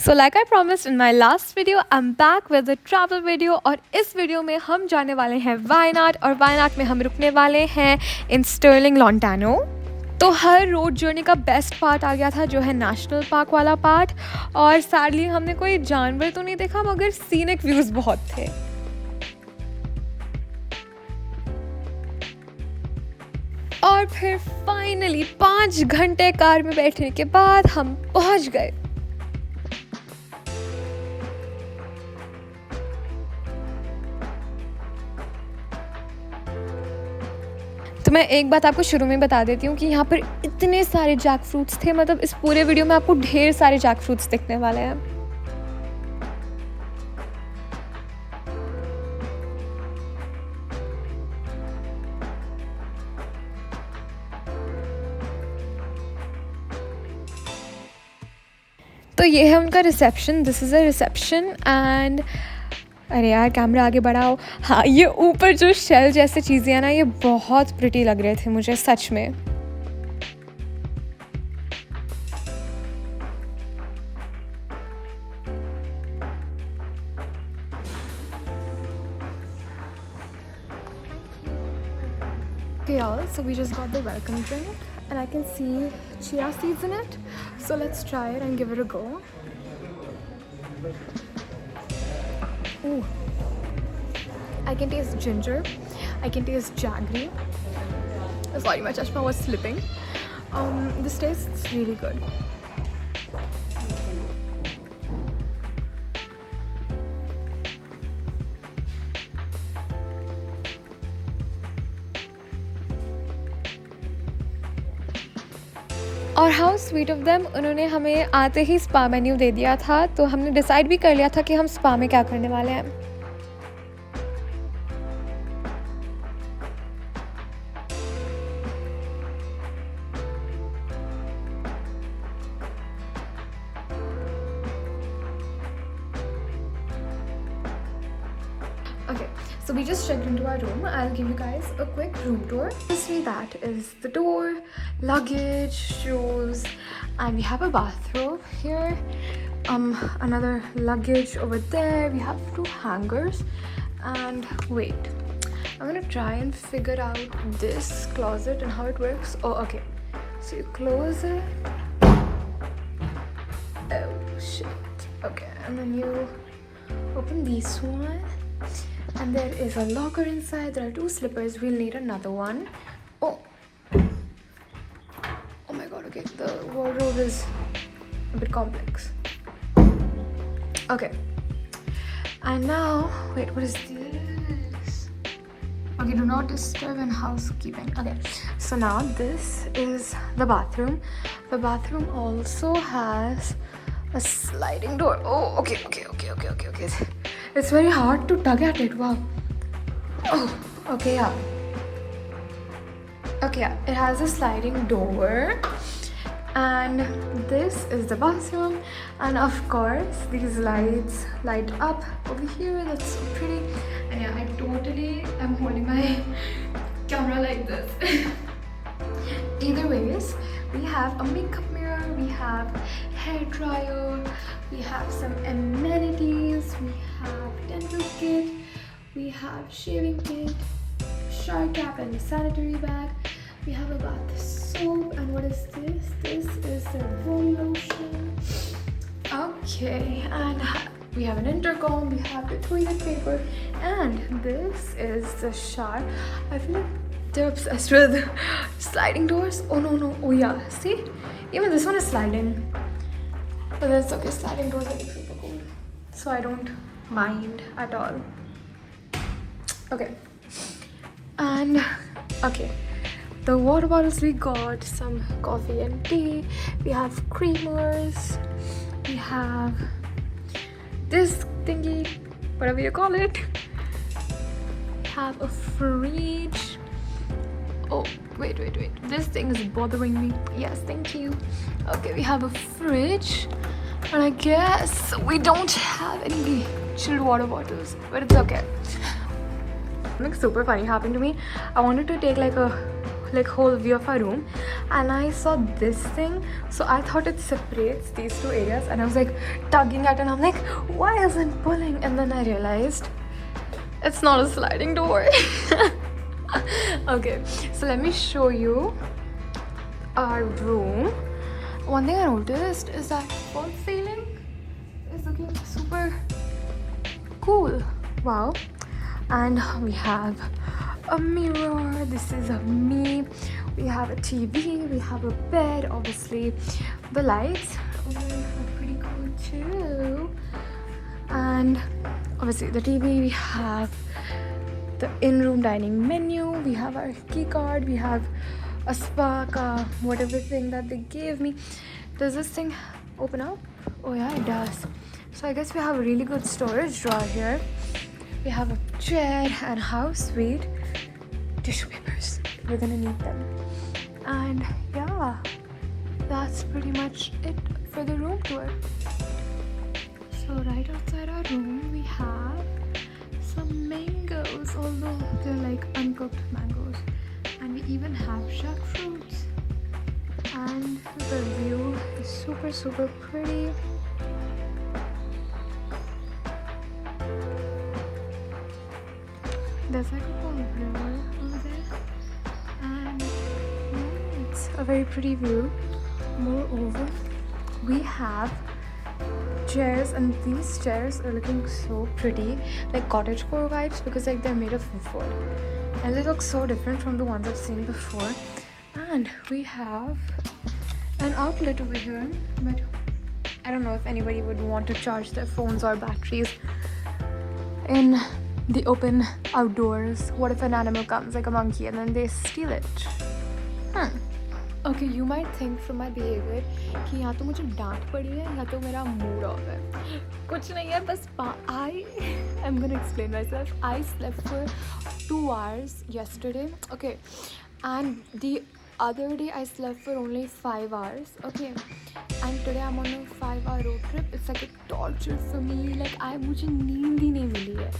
So like I promised in my last video I am back with a travel video. और इस video में हम जाने वाले हैं वायनाड, और वायनाड में हम रुकने वाले हैं इन स्टर्लिंग लॉन्टानो। तो हर रोड जर्नी का बेस्ट पार्ट आ गया था, जो है नेशनल पार्क वाला पार्ट। और सैडली हमने कोई जानवर तो नहीं देखा, मगर सीनिक व्यूज़ बहुत थे। और फिर फाइनली 5 घंटे कार में बैठने के बाद हम पहुंच गए। तो मैं एक बात आपको शुरू में बता देती हूँ कि यहाँ पर इतने सारे जैक फ्रूट्स थे, मतलब इस पूरे वीडियो में आपको ढेर सारे जैक फ्रूट्स दिखने वाले हैं। तो ये है उनका reception, this is a reception. And अरे यार कैमरा आगे बढ़ाओ। हाँ, ये ऊपर जो शेल जैसे चीज़ें हैं ना, ये बहुत प्रिटी लग रहे थे मुझे सच में। Okay y'all, so we just got the welcome drink and I can see chia seeds in it. So let's try it and give it a go. Ooh. I can taste ginger. I can taste jaggery. Sorry, my chashma was slipping. This tastes really good. और how sweet of them, उन्होंने हमें आते ही spa menu दे दिया था। तो हमने decide भी कर लिया था कि हम स्पा में क्या करने वाले हैं। Okay, so we just checked into our room. I'll give you guys a quick room tour. Obviously, that is the door, luggage, shoes, and we have a bathrobe here. Another luggage over there. We have 2 hangers, and wait, I'm gonna try and figure out this closet and how it works. Oh, okay. So you close it. Oh shit. Okay, and then you open this one. And there is a locker inside. There are 2 slippers. We'll need another one. Oh my god, okay. The wardrobe is a bit complex. Okay. And now, wait, what is this? Okay, do not disturb in housekeeping. Okay, so now this is the bathroom. The bathroom also has a sliding door. Oh, okay. It's very hard to tug at it. Wow. Oh, okay, yeah. Okay, yeah. It has a sliding door. And this is the bathroom. And of course, these lights light up over here. That's so pretty. And yeah, I totally am holding my camera like this. Either ways, we have a makeup mirror, we have hair dryer, we have some amenities, we have dental kit, we have shaving kit, shower cap and sanitary bag. We have a bath soap, and what is this? This is the body lotion. Okay, and we have an intercom, we have the toilet paper, and this is the shower. I feel like they're obsessed with sliding doors. Oh no, oh yeah, see? Even this one is sliding. But that's okay, sliding doors are super cool. So I don't mind at all. Okay. And, okay. The water bottles we got, some coffee and tea. We have creamers. We have this thingy, whatever you call it. We have a fridge. Oh, wait. This thing is bothering me. Yes, thank you. Okay, we have a fridge. And I guess we don't have any chilled water bottles, but it's okay. Something super funny happened to me. I wanted to take like a like whole view of our room, and I saw this thing, so I thought it separates these two areas, and I was like tugging at it, and I'm like, why isn't pulling? And then I realized it's not a sliding door. Okay, so let me show you our room. One thing I noticed is that false ceiling is looking super cool. Wow. And we have a mirror. This is a me. We have a TV. We have a bed. Obviously, the lights are pretty cool too. And obviously, the TV. We have the in-room dining menu. We have our key card. We have a Spark, whatever thing that they gave me. Does this thing open up? Oh yeah, it does. So I guess we have a really good storage drawer here. We have a chair, and how sweet. Tissue papers. We're gonna need them. And yeah, that's pretty much it for the room tour. So right outside our room we have some mangoes, although they're like uncooked mangoes. And we even have jackfruits. And the view is super pretty. There's like a whole river over there, and yeah, it's a very pretty view. Moreover, we have chairs, and these chairs are looking so pretty, like cottagecore vibes, because like they're made of wood, and they look so different from the ones I've seen before. And we have an outlet over here, but I don't know if anybody would want to charge their phones or batteries in the open outdoors. What if an animal comes, like a monkey, and then they steal it? Okay, you might think from my behavior कि या तो मुझे डांट पड़ी है या तो मेरा मूड ऑफ है. कुछ नहीं है, बस I'm gonna explain myself. I slept for 2 hours yesterday, okay, and the other day I slept for only 5 hours, okay, and today I'm on a 5-hour road trip. It's like a torture for me. Like मुझे नींद ही नहीं मिली है.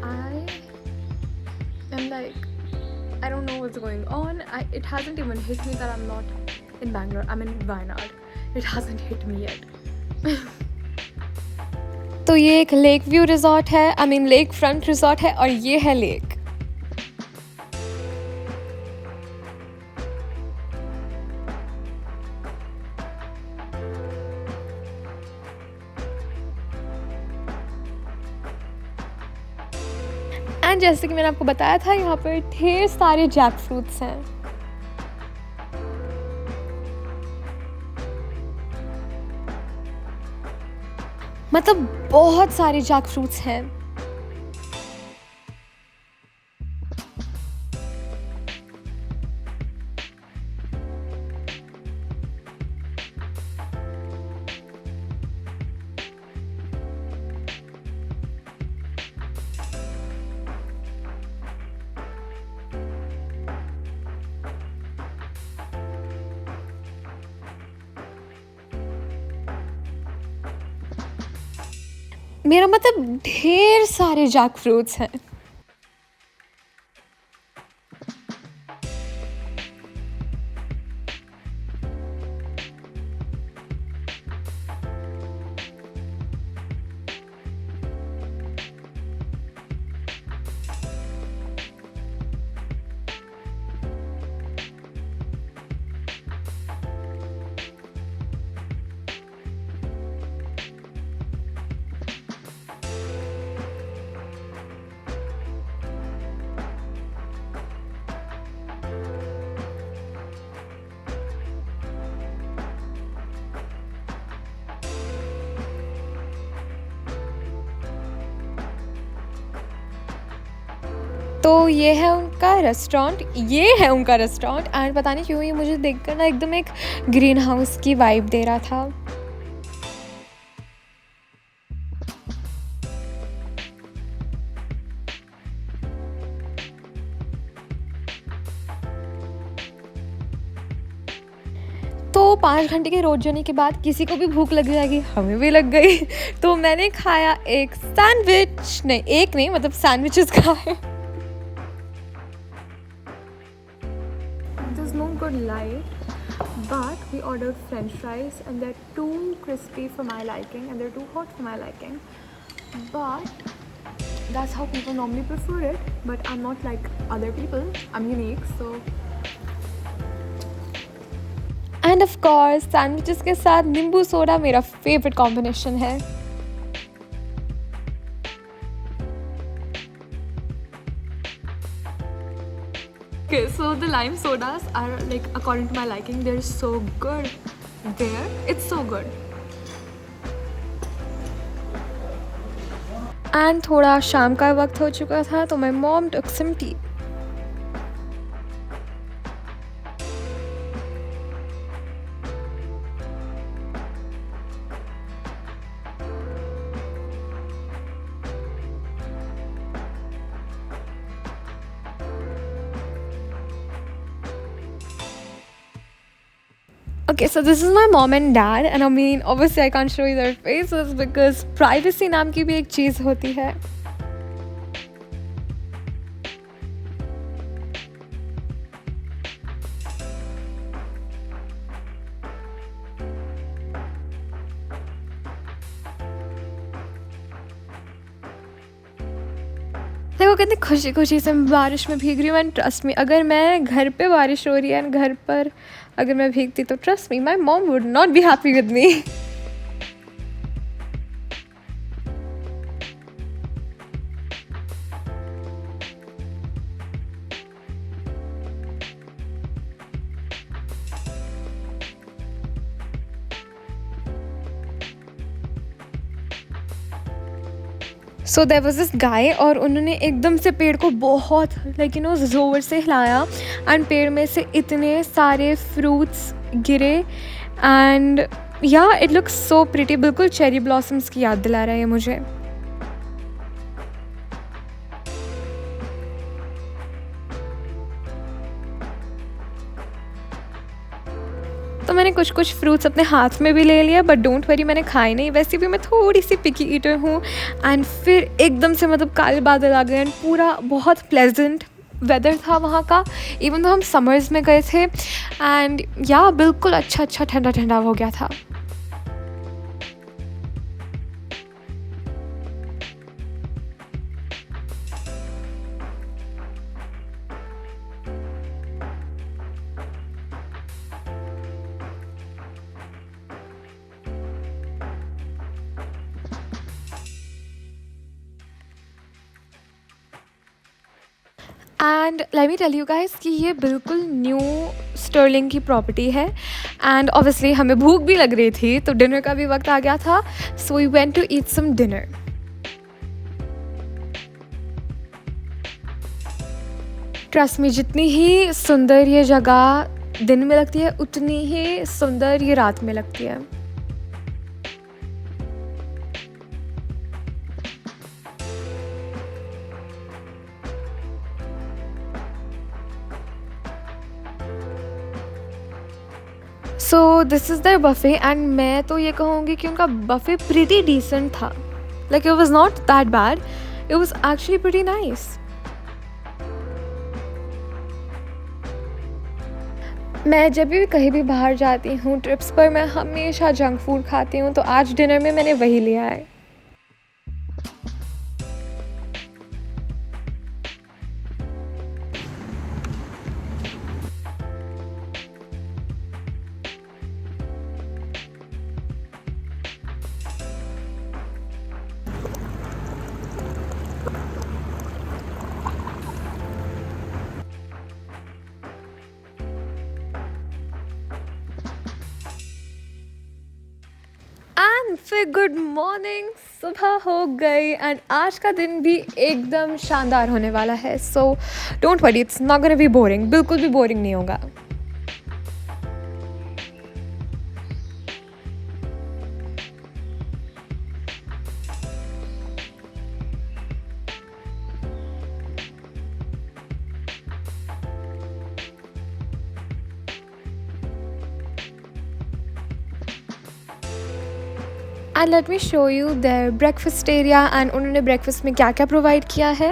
I am like, I don't know what's going on. It hasn't even hit me that I'm not in Bangalore. I'm in Wayanad. It hasn't hit me yet. तो ये एक lake view resort है, I mean lake front resort है, और ये है lake. And जैसे कि मैंने आपको बताया था, यहाँ पर ढेर सारे जैक फ्रूट्स हैं. मतलब बहुत सारे जैक फ्रूट्स हैं. मेरा मतलब ढेर सारे जैक फ्रूट्स हैं. तो ये है उनका रेस्टोरेंट, एंड पता नहीं क्यों ये मुझे देखकर ना एकदम एक ग्रीन हाउस की वाइब दे रहा था. तो 5 घंटे के रोड जर्नी के बाद किसी को भी भूख लग जाएगी, हमें भी लग गई. तो मैंने खाया एक सैंडविच, नहीं मतलब सैंडविचेस खाए. good light, but we ordered french fries and they're too crispy for my liking and they're too hot for my liking. But that's how people normally prefer it, but I'm not like other people, I'm unique. So end of course sandwiches के साथ नींबू soda मेरा favourite combination है. Okay, so the lime sodas are like according to my liking. They're so good. It's so good. And थोड़ा शाम का वक्त हो चुका था तो my mom took some tea. Okay, so this is my mom and dad, and I mean, obviously I can't show you their faces because privacy नाम की भी एक चीज़ होती है. देखो कितनी खुशी खुशी से मैं बारिश में भीग रही हूँ. एंड ट्रस्ट मी, अगर मैं घर पे बारिश हो रही है एंड घर पर अगर मैं भीगती तो trust me my mom would not be happy with me. So there was this guy और उन्होंने एकदम से पेड़ को बहुत लाइक यू नो ज़ोर से हिलाया एंड पेड़ में से इतने सारे फ्रूट्स गिरे एंड या इट लुक्स सो प्रिटी. बिल्कुल चेरी ब्लॉसम्स की याद दिला रहा है ये मुझे. तो मैंने कुछ कुछ फ्रूट्स अपने हाथ में भी ले लिया, बट डोंट वरी मैंने खाए नहीं. वैसे भी मैं थोड़ी सी पिकी ईटर हूँ. एंड फिर एकदम से मतलब काले बादल आ गए एंड पूरा बहुत प्लेजेंट वेदर था वहाँ का. इवन तो हम समर्स में गए थे एंड या बिल्कुल अच्छा ठंडा ठंडा हो गया था. And let me tell you guys कि ये बिल्कुल न्यू स्टर्लिंग की प्रॉपर्टी है. एंड ऑब्वियसली हमें भूख भी लग रही थी तो डिनर का भी वक्त आ गया था. So we went to eat some dinner. Trust me, जितनी ही सुंदर ये जगह दिन में लगती है उतनी ही सुंदर ये रात में लगती है. So this is their buffet and मैं तो ये कहूँगी कि उनका बफ़े प्रीटी डिसेंट था. Like it was not that bad, it was actually pretty nice. मैं जब भी कहीं भी बाहर जाती हूँ ट्रिप्स पर मैं हमेशा जंक फूड खाती हूँ, तो आज डिनर में मैंने वही लिया है. फिर गुड मॉर्निंग, सुबह हो गई एंड आज का दिन भी एकदम शानदार होने वाला है. So don't worry, it's not gonna be boring. बिल्कुल भी बोरिंग नहीं होगा. And let me show you their breakfast area. And उन्होंने ब्रेकफास्ट में क्या क्या प्रोवाइड किया है.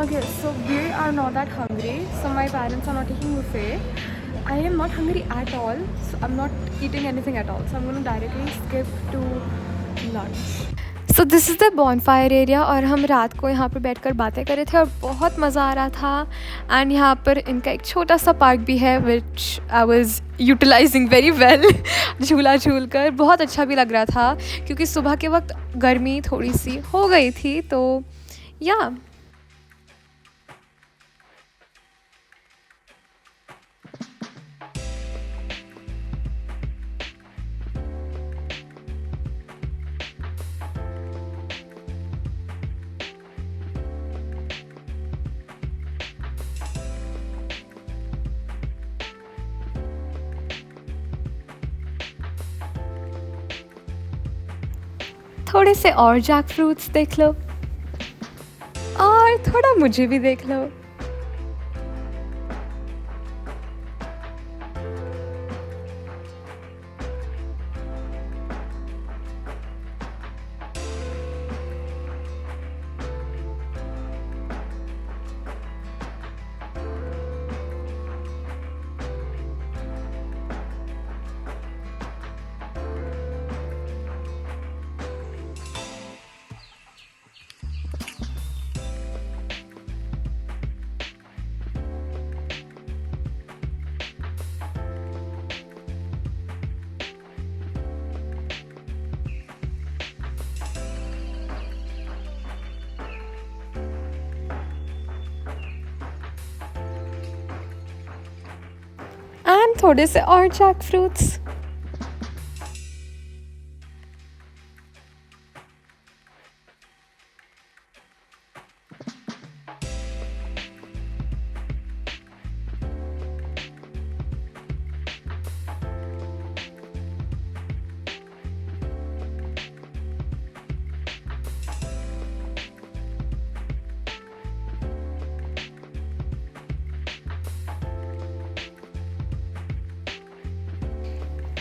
Okay, so we are not that hungry. So my parents are not taking buffet. I am not hungry at all. So I'm not eating anything at all. So I'm going to directly skip to lunch. So this is the bonfire area और हम रात को यहाँ पर बैठकर बातें कर रहे थे और बहुत मज़ा आ रहा था. एंड यहाँ पर इनका एक छोटा सा पार्क भी है which I was utilizing very well. झूला झूल कर बहुत अच्छा भी लग रहा था क्योंकि सुबह के वक्त गर्मी थोड़ी सी हो गई थी. तो या थोड़े से और जैक फ्रूट्स देख लो और थोड़ा मुझे भी देख लो. एंड थोड़े से और जैक फ्रूट्स.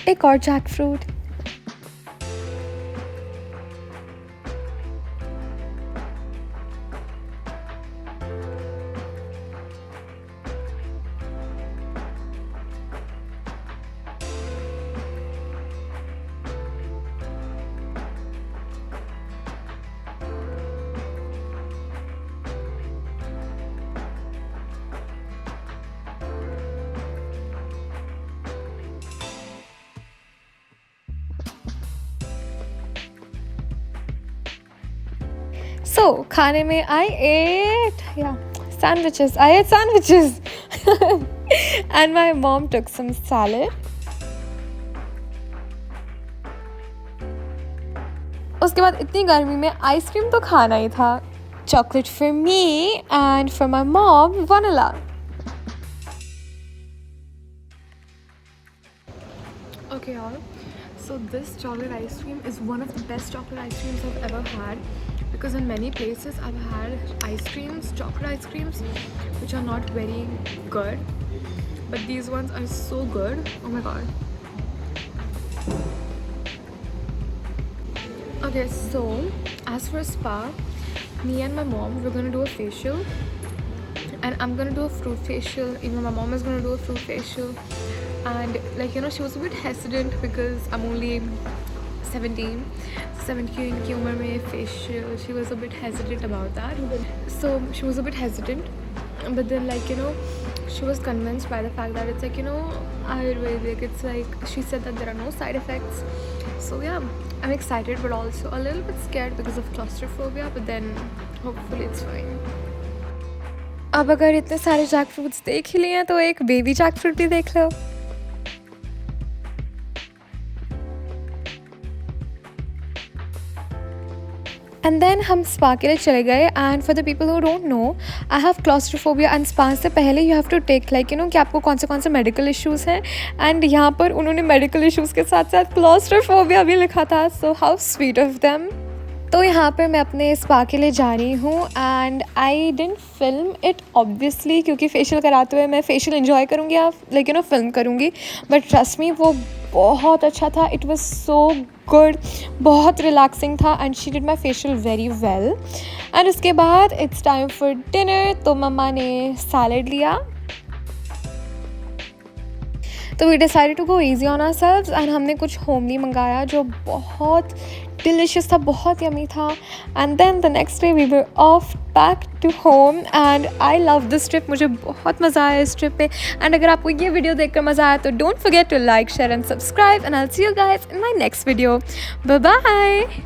एक और जैक फ्रूट. So खाने में I ate sandwiches. I ate sandwiches. And my mom took some salad. उसके बाद इतनी गर्मी में आइसक्रीम तो खाना ही था. Chocolate for me and for my mom vanilla. Okay y'all, so this chocolate ice cream is one of the best chocolate ice creams I've ever had, because in many places I've had chocolate ice creams which are not very good, but these ones are so good. Oh my god. Okay, so as for a spa, me and my mom, we're gonna do a facial, and I'm gonna do a fruit facial. Even my mom is gonna do a fruit facial. And like, you know, she was a bit hesitant because I'm only 17 की उम्र में facial. She was a bit hesitant about that. So she was a bit hesitant, but then, like, you know, she was convinced by the fact that it's like, you know, Ayurvedic. It's like she said that there are no side effects. So yeah, I'm excited but also a little bit scared because of claustrophobia, but then hopefully it's fine. अब अगर इतने सारे Jack fruits देख ही लिए हैं तो एक baby Jack fruit भी देख लो. एंड देन हम स्पा के लिए चले गए. And for the people who don't know, I have claustrophobia, and spa से पहले you have to take like, you know, कि आपको कौन से मेडिकल इश्यूज़ हैं. एंड यहाँ पर उन्होंने मेडिकल इश्यूज़ के साथ साथ क्लॉस्ट्रोफोबिया भी लिखा था. So how sweet of them. तो यहाँ पर मैं अपने स्पा के लिए जा रही हूँ. And I didn't film it obviously, क्योंकि फेशियल कराते हुए मैं फेशियल इन्जॉय करूँगी या लाइक, यू नो, फिल्म करूँगी. बट ट्रस्ट मी, वो बहुत अच्छा था. इट वॉज सो गुड, बहुत रिलैक्सिंग था and she did my facial very well. And उसके बाद इट्स टाइम फॉर डिनर. तो मम्मा ने सैलड लिया. तो we decided to go easy on ourselves and हमने कुछ होमली मंगाया जो बहुत डिलिशियस था, बहुत यमी था. And then the next day we were off back to home and I love this trip. मुझे बहुत मज़ा आया इस ट्रिप पे. एंड अगर आपको ये वीडियो देखकर मज़ा आया तो don't forget to like, share and subscribe and I will see you guys in my next video. Bye bye.